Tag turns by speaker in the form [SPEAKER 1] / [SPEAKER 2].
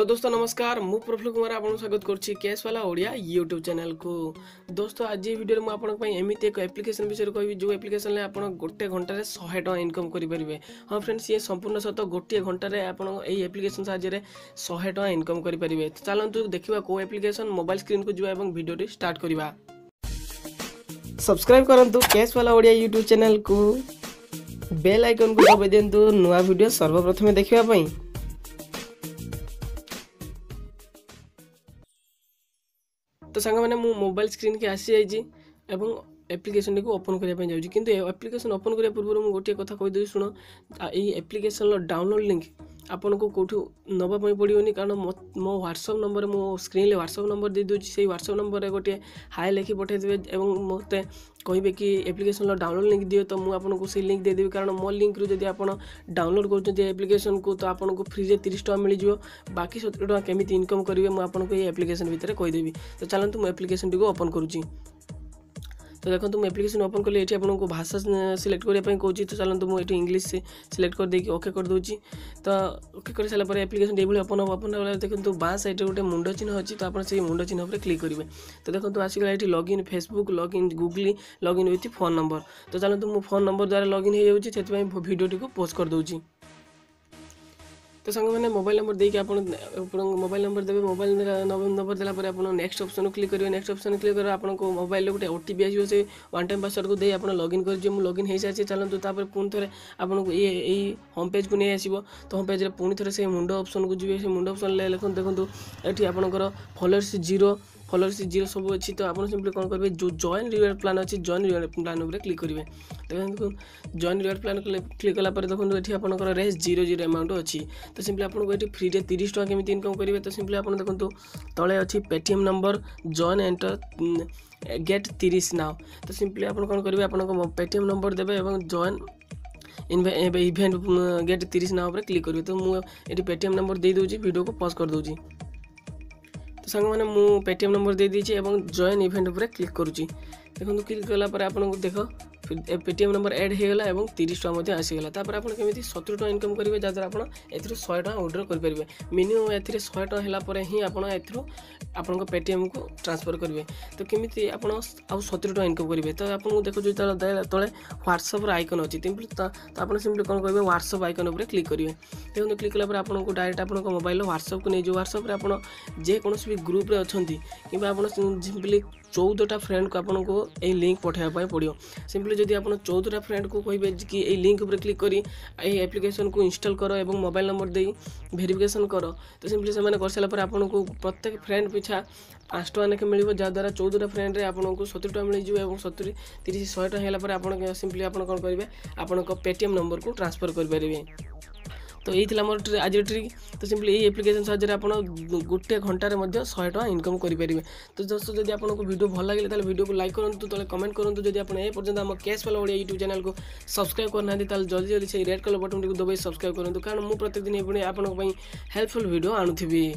[SPEAKER 1] Hello दोस्तों नमस्कार मु प्रफुल्ल कुमार आपन स्वागत करछि कैश वाला ओडिया यूट्यूब चैनल को। दोस्तों आज ये वीडियो में आपन पई एमिति एक एप्लिकेशन विषय कहबी जो एप्लिकेशन ले आपन गोटे घंटा रे 100 टका इनकम करि परिबे। हां फ्रेंड्स ये संपूर्ण सत गोटे घंटा रे आपन एई एप्लिकेशन साहाय्य रे 100 टका इनकम करि परिबे। तो चलंतु देखिबा को एप्लिकेशन मोबाइल स्क्रीन को जुवा एवं वीडियो स्टार्ट करिबा। सब्सक्राइब करंतु कैश वाला ओडिया यूट्यूब चैनल को, बेल आइकन को दबाइ देंतु नवा वीडियो सर्वप्रथम देखिबा पई। तो सांग मैंने मो मोबाइल स्क्रीन के आसी जाइए एवं एप्लिकेशन को ओपन करने जाऊँगी किंतु एप्लिकेशन ओपन करने पूर्व मुझे गोटे कथा कहीदेवी शुण ये एप्लिकेशन डाउनलोड लिंक आपन को कौटू नवाई पड़ोनी कारण मो व्हाट्सएप नंबर मो स्क्रीन व्हाट्सएप नंबर दे दूँ से व्हाट्सएप नंबर गोटे हाई लिखि पठेदेवे और मत कहे कि एप्लिकेशन डाउनलोड लिंक दियो तो मुझे आपको से लिंक देदेवी कारण मो लिंक रू जब आप डाउनलोड कर एप्लिकेशन को तो आपको फ्री रे 30 टका मिल जाए बाकी 70 टका केमी इनकम करेंगे मुझे आपको ये एप्लिकेशन भितर कहीदेवी। तो चलते मुझे एप्लिकेशन टी ओपन करुँची। तो देखो तुम एप्लिकेशन ओपन कले ये आपको भाषा सिलेक्ट करने कहूँ। तो चलते मुझे इंग्लीश सिलेक्ट कर देकी ओके कर दूँगी। तो ओके कर सारा एप्लिकेशन ये ओपन हम देखो बाँ साइड गोटे मुंड चिन्ह अच्छी तो आप मुंड चिन्ह पर क्लिक करेंगे। तो देखो आसगला ये login Facebook login Google login with phone number. तो चलते मो फोन नंबर द्वारा लॉगिन हो जाए वीडियो को पोस्ट कर दूँगी। तो सांग मैंने मोबाइल नंबर देके आप मोबाइल नंबर देवे मोबाइल नंबर देला आप नेक्स्ट ऑप्शन को क्लिक करेंगे। नेक्स्ट ऑप्शन क्लिक कर आपको मोबाइल गोटे ओटीपी आसो से वन टाइम पासवर्ड को दे आप लॉगिन कर लॉगिन हो सारी। चलते पुणी थे आपको ये होम पेज को नहीं आसो। तो होम पेज पुणी थे से मुंड ऑप्शन को जी से मुंड ऑप्शन लिखते देखो ये आपंकर फॉलोअर्स जीरो सब अच्छी। तो आप सिंपली कौन करेंगे जो जॉइन रिवार्ड प्लान अच्छी जॉइन रिवार्ड प्लान उपर क्लिक करेंगे। देखो जॉइन रिवार्ड प्लान क्लिक कलापर देखो ये आपंकर रेस 0 अमाउंट अच्छी। तो सिंपली आपको ये फ्री रे 30 टका केमी इनकम करेंगे। तो सिंपली आप देखो तले अच्छी Paytm number join enter get 30 now. तो सिंपली आप कौन करेंगे आप पेटीएम नंबर देवे और जॉइन इवेंट गेट 30 नाउ पर क्लिक करेंगे। तो मुझे पेटीएम नंबर दे दूँगी वीडियो को पॉज कर दूँगी। तो सांग मैंने मु पेटीएम नंबर दे दीजिए और जॉइन इवेंट पर क्लिक करुँची। देखो क्लिक कलापर आपको देख पेटीएम नंबर ऐड होगा और 30 टका आसीगला। तापर आप केमी 70 टका इनकम करेंगे जहाँद्वारा आप 100 टका विड्रॉ करेंगे। मिनिमम ए 100 टका होगापर ही आप पेटीएम को ट्रांसफर करेंगे। तो केमी आप 70 टका इनकम करेंगे। तो आपको देखो जो तले व्हाट्सएप आइकन अच्छी तो आप सिंपली कौन करेंगे व्हाट्सएप आइकन उपर क्लिक करेंगे। देखो क्लिक कलापर आपको डायरेक्ट आप मोबाइल व्हाट्सएप को नहीं जो व्हाट्सएप आप जेकोसी भी ग्रुप अच्छा कि आप सिंपली 14टा फ्रेंड को आपको ये लिंक पठाइबा पड़ो। सिंपली जदि आप 14टा फ्रेंड को कहे कि ये लिंक उपर क्लिक करी एप्लिकेशन को इंस्टॉल कर और मोबाइल नंबर दे वेरिफिकेशन कर। तो सिंपली से कर सारापर आपको प्रत्येक फ्रेंड पिछा 5 टका लेखे मिल जहाँद्वारा 14टा फ्रेंड रे आपको 70 टका मिल जाए और 70 30 100 टका होगापर आप सिंपली आप कौन करेंगे आप पेटीएम नंबर को ट्रांसफर करेंगे। तो यही मोर आज ट्रिक। तो सिंपली ये एप्लिकेशन साहाय्य आप गोटे घंटार 100 टका इनकम करेंगे। तो दोस्तों जब आपको वीडियो भल लगे तो वीडियो को लाइक करूँ तले कमेंट करूँ। जब आप पर्यटन आम कैश वाला ओडिया यूट्यूब चैनल को सब्सक्राइब करना जल्दी जल्दी से रेड कलर बटन को दबाई सब्सक्राइब करूँ कारण मुझे प्रत्येक दिन ये आपंप हेल्पफुल वीडियो आणुथी।